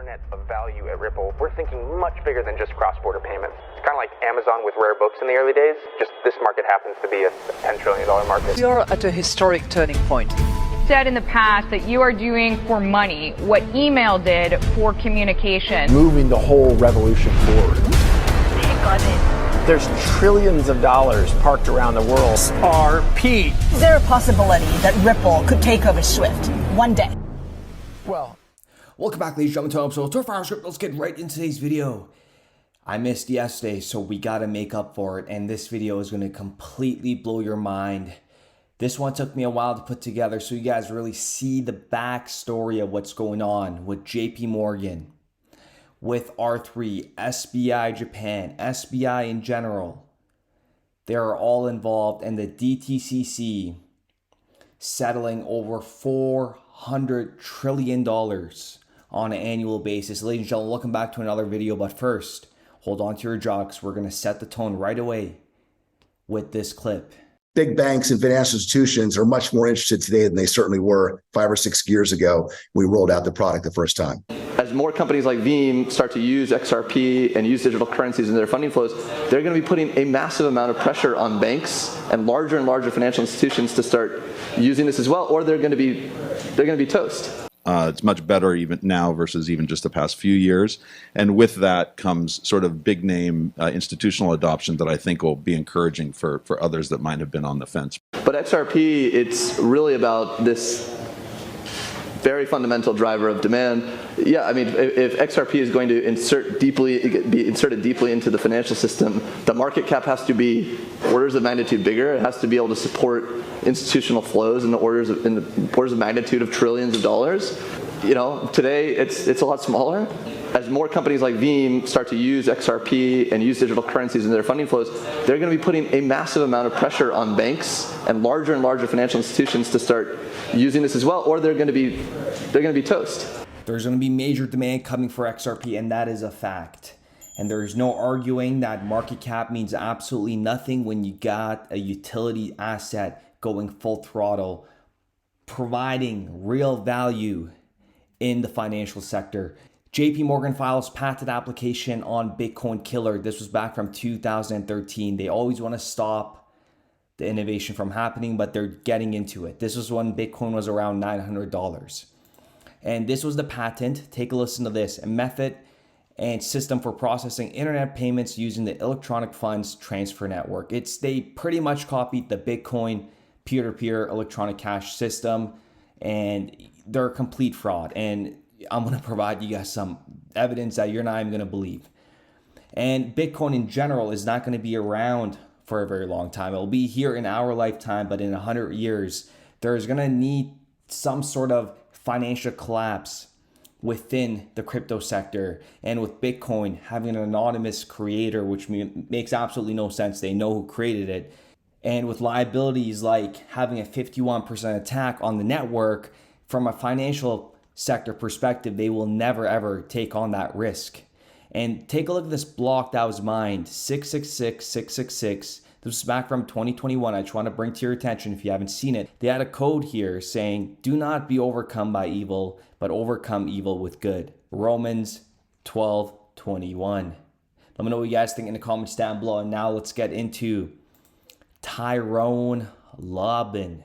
internet of value at Ripple, we're thinking much bigger than just cross-border payments. It's kind of like Amazon with rare books in the early days, just this market happens to be a $10 trillion market. We are at a historic turning point. Said in the past that you are doing for money what email did for communication. Moving the whole revolution forward. Take on it. There's trillions of dollars parked around the world. XRP. Is there a possibility that Ripple could take over Swift one day? Well, welcome back, ladies and gentlemen, to episode 12 Script. Let's get right into today's video. I missed yesterday, so we gotta make up for it, and this video is gonna completely blow your mind. This one took me a while to put together, so you guys really see the backstory of what's going on with JP Morgan, with R3, SBI Japan, SBI in general. They are all involved, and the DTCC settling over $400 trillion on an annual basis. Ladies and gentlemen, welcome back to another video. But first, hold on to your jaw because we're going to set the tone right away with this clip. Big banks and financial institutions are much more interested today than they certainly were 5 or 6 years ago when we rolled out the product the first time. As more companies like Veeam start to use XRP and use digital currencies in their funding flows, they're going to be putting a massive amount of pressure on banks and larger financial institutions to start using this as well, or they're going to be toast. It's much better even now versus even just the past few years. And with that comes sort of big name institutional adoption that I think will be encouraging for others that might have been on the fence. But XRP, it's really about this very fundamental driver of demand. Yeah, I mean, if XRP is going to be inserted deeply into the financial system, the market cap has to be orders of magnitude bigger. It has to be able to support institutional flows in the orders of magnitude of trillions of dollars. You know, today it's a lot smaller. As more companies like Veeam start to use XRP and use digital currencies in their funding flows, they're going to be putting a massive amount of pressure on banks and larger financial institutions to start using this as well, or they're going to be toast. There's going to be major demand coming for XRP, and that is a fact. And there's no arguing that market cap means absolutely nothing when you got a utility asset going full throttle, providing real value in the financial sector. JP Morgan files patent application on Bitcoin killer. This was back from 2013. They always want to stop the innovation from happening, but they're getting into it. This was when Bitcoin was around $900. And this was the patent. Take a listen to this. A method and system for processing internet payments using the electronic funds transfer network. They pretty much copied the Bitcoin peer-to-peer electronic cash system, and they're a complete fraud. And I'm going to provide you guys some evidence that you're not even going to believe. And Bitcoin in general is not going to be around for a very long time. It'll be here in our lifetime, but in 100 years, there's going to need some sort of financial collapse within the crypto sector. And with Bitcoin having an anonymous creator, which makes absolutely no sense. They know who created it. And with liabilities like having a 51% attack on the network, from a financial sector perspective, they will never ever take on that risk. And take a look at this block that was mined, 666,666. This was back from 2021. I just want to bring to your attention if you haven't seen it. They had a code here saying, do not be overcome by evil, but overcome evil with good. Romans 12:21. Let me know what you guys think in the comments down below. And now let's get into Tyrone Lobban.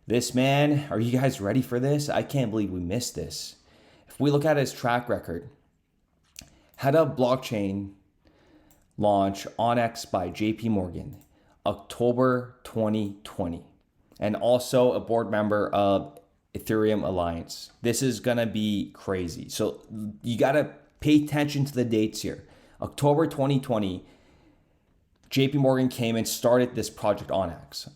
This man, are you guys ready for this? I can't believe we missed this. If we look at his track record, had a blockchain launch on X by JP Morgan, October 2020, and also a board member of Ethereum Alliance. This is gonna be crazy. So you gotta pay attention to the dates here. October 2020, JP Morgan came and started this project on X.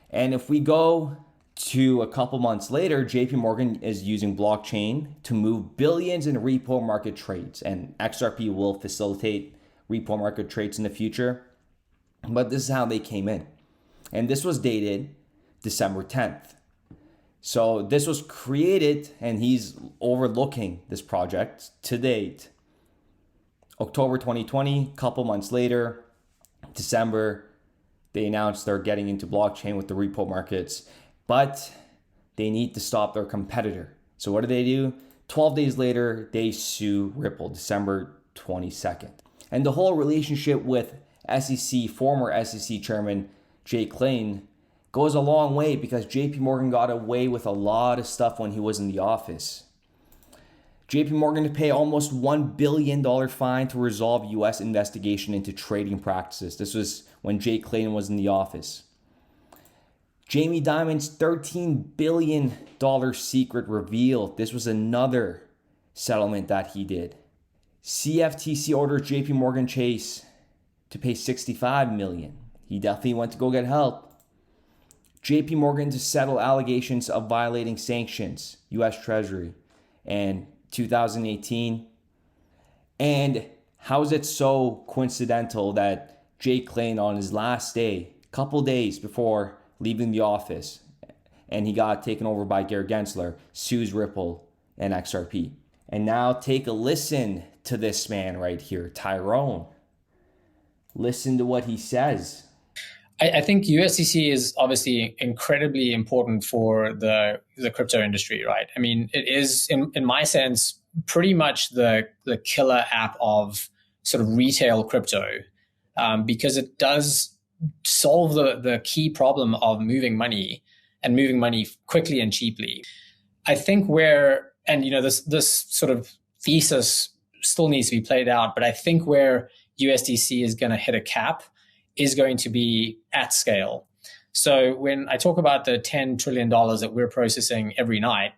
And if we go to a couple months later, JP Morgan is using blockchain to move billions in repo market trades, and XRP will facilitate repo market trades in the future. But this is how they came in. And this was dated December 10th. So this was created, and he's overlooking this project to date. October 2020, couple months later, December, they announced they're getting into blockchain with the repo markets, but they need to stop their competitor. So what do? 12 days later, they sue Ripple, December 22nd. And the whole relationship with former SEC Chairman Jay Clayton goes a long way because JP Morgan got away with a lot of stuff when he was in the office. JP Morgan to pay almost $1 billion fine to resolve US investigation into trading practices. This was when Jay Clayton was in the office. Jamie Dimon's $13 billion secret revealed. This was another settlement that he did. CFTC orders JP Morgan Chase to pay $65 million. He definitely went to go get help. JP Morgan to settle allegations of violating sanctions, US Treasury, and 2018. And how is it so coincidental that Jay Clayton on his last day, couple days before leaving the office, and he got taken over by Gary Gensler, sues Ripple and XRP. And now take a listen to this man right here, Tyrone. Listen to what he says. I think USDC is obviously incredibly important for the crypto industry, right? I mean, it is, in my sense, pretty much the killer app of sort of retail crypto, because it does solve the key problem of moving money and moving money quickly and cheaply. I think this sort of thesis still needs to be played out, but I think where USDC is going to hit a cap is going to be at scale. So when I talk about the $10 trillion that we're processing every night,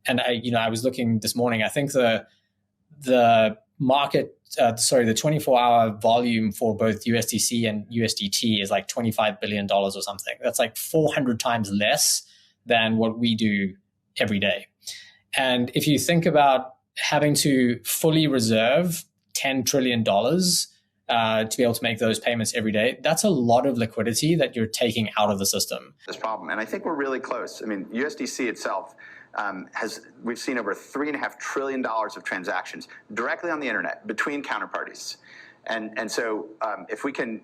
and I was looking this morning, I think the market, the 24-hour volume for both USDC and USDT is like $25 billion or something. That's like 400 times less than what we do every day. And if you think about having to fully reserve $10 trillion to be able to make those payments every day, that's a lot of liquidity that you're taking out of the system. This problem, and I think we're really close. I mean, USDC itself we've seen over $3.5 trillion of transactions directly on the internet between counterparties. And so if we can,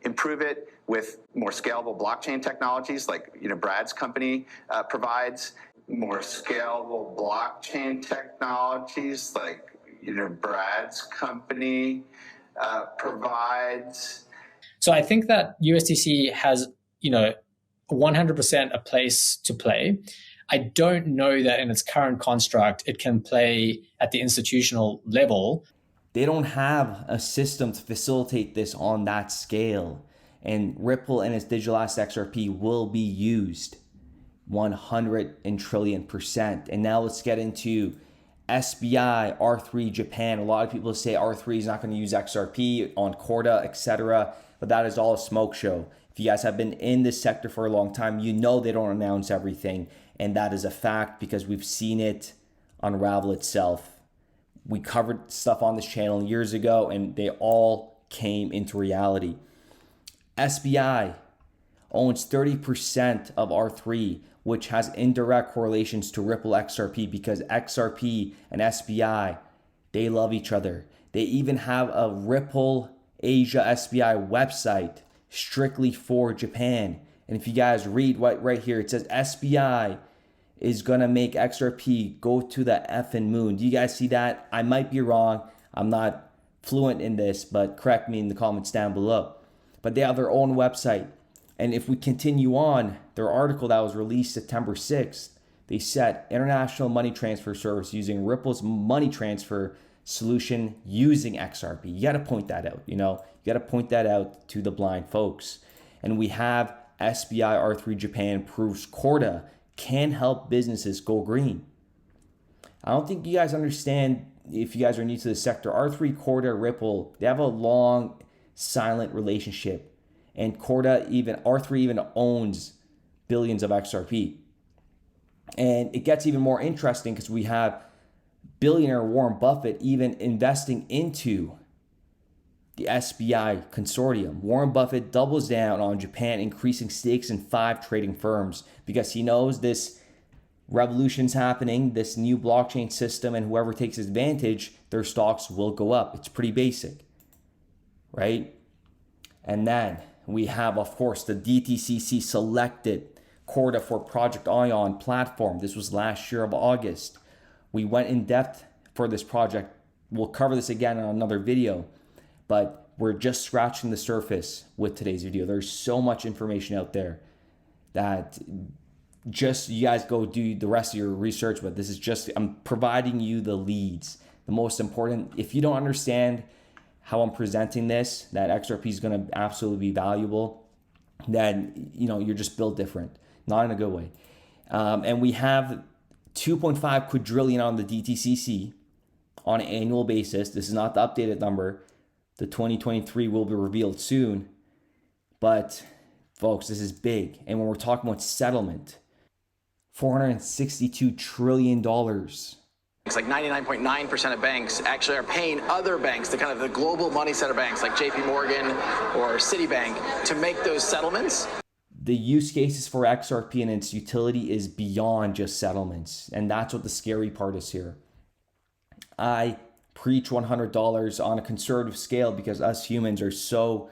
improve it with more scalable blockchain technologies like, Brad's company provides, more scalable blockchain technologies like, Brad's company provides. So I think that USDC has, 100% a place to play. I don't know that in its current construct, it can play at the institutional level. They don't have a system to facilitate this on that scale. And Ripple and its digital asset XRP will be used 100 trillion%. And now let's get into SBI, R3 Japan. A lot of people say R3 is not going to use XRP on Corda, etc. But that is all a smoke show. If you guys have been in this sector for a long time, you know they don't announce everything. And that is a fact because we've seen it unravel itself. We covered stuff on this channel years ago and they all came into reality. SBI owns 30% of R3, which has indirect correlations to Ripple XRP because XRP and SBI, they love each other. They even have a Ripple Asia SBI website strictly for Japan. And if you guys read right here, it says SBI is going to make XRP go to the effing moon. Do you guys see that? I might be wrong. I'm not fluent in this, but correct me in the comments down below. But they have their own website. And if we continue on, their article that was released September 6th, they said international money transfer service using Ripple's money transfer solution using XRP. You got to point that out, you got to point that out to the blind folks. And we have SBI R3 Japan proves Corda can help businesses go green. I don't think you guys understand, if you guys are new to the sector, R3, Corda, Ripple, they have a long, silent relationship. And R3 even owns billions of XRP. And it gets even more interesting because we have billionaire Warren Buffett even investing into the SBI consortium. Warren Buffett doubles down on Japan, increasing stakes in 5 trading firms because he knows this revolution's happening, this new blockchain system, and whoever takes advantage, their stocks will go up. It's pretty basic, right? And then we have, of course, the DTCC selected Corda for Project Ion platform. This was last year of August. We went in depth for this project. We'll cover this again in another video, but we're just scratching the surface with today's video. There's so much information out there that just you guys go do the rest of your research, but this is just, I'm providing you the leads. The most important, if you don't understand how I'm presenting this, that XRP is going to absolutely be valuable, then, you know, you're just built different, not in a good way. And we have 2.5 quadrillion on the DTCC on an annual basis. This is not the updated number. The 2023 will be revealed soon. But folks, this is big. And when we're talking about settlement, $462 trillion. It's like 99.9% of banks actually are paying other banks, the kind of the global money center banks like JP Morgan or Citibank, to make those settlements. The use cases for XRP and its utility is beyond just settlements. And that's what the scary part is here. I preach $100 on a conservative scale because us humans are so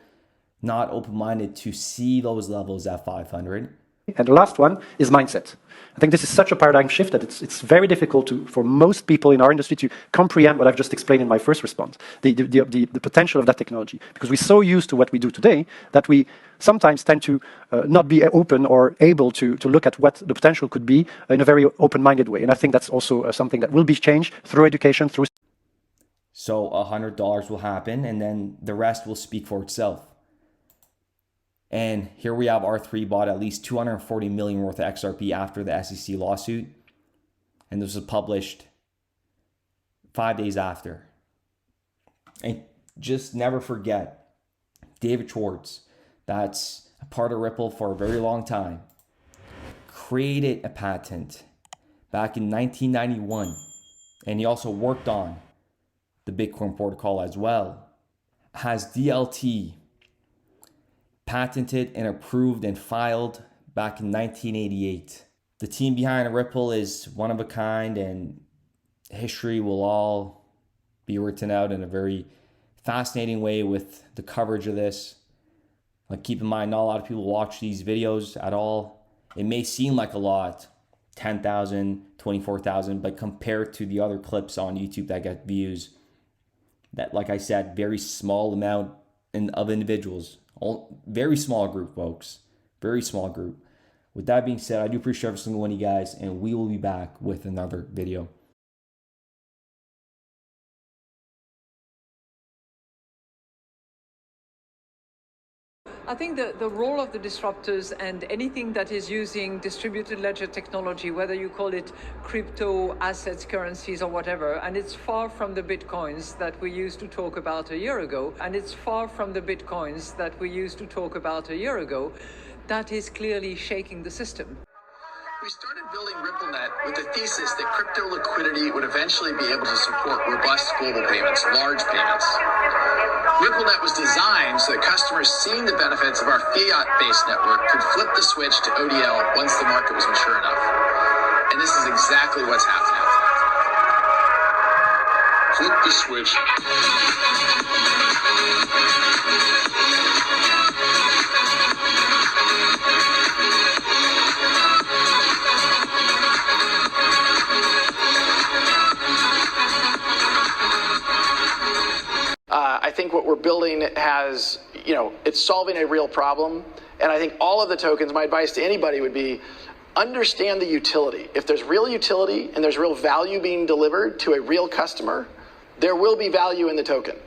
not open-minded to see those levels at 500. And the last one is mindset. I think this is such a paradigm shift that it's very difficult for most people in our industry to comprehend what I've just explained in my first response, the potential of that technology. Because we're so used to what we do today that we sometimes tend to not be open or able to look at what the potential could be in a very open-minded way. And I think that's also something that will be changed through education, through... So $100 will happen, and then the rest will speak for itself. And here we have R3 bought at least 240 million worth of XRP after the SEC lawsuit. And this was published 5 days after. And just never forget, David Schwartz, that's a part of Ripple for a very long time, created a patent back in 1991. And he also worked on the Bitcoin protocol as well. Has DLT patented and approved and filed back in 1988. The team behind Ripple is one of a kind, and history will all be written out in a very fascinating way with the coverage of this. Like, keep in mind, not a lot of people watch these videos at all. It may seem like a lot, 10,000, 24,000, but compared to the other clips on YouTube that get views, that, like I said, very small amount of individuals. Very small group, folks. Very small group. With that being said, I do appreciate every single one of you guys, and we will be back with another video. I think the role of the disruptors and anything that is using distributed ledger technology, whether you call it crypto, assets, currencies, or whatever, and it's far from the bitcoins that we used to talk about a year ago, that is clearly shaking the system. We started building RippleNet with the thesis that crypto liquidity would eventually be able to support robust global payments, large payments. RippleNet was designed so that customers seeing the benefits of our fiat-based network could flip the switch to ODL once the market was mature enough. And this is exactly what's happening. Flip the switch. I think what we're building has, it's solving a real problem. And I think all of the tokens, my advice to anybody would be, understand the utility. If there's real utility and there's real value being delivered to a real customer, there will be value in the token.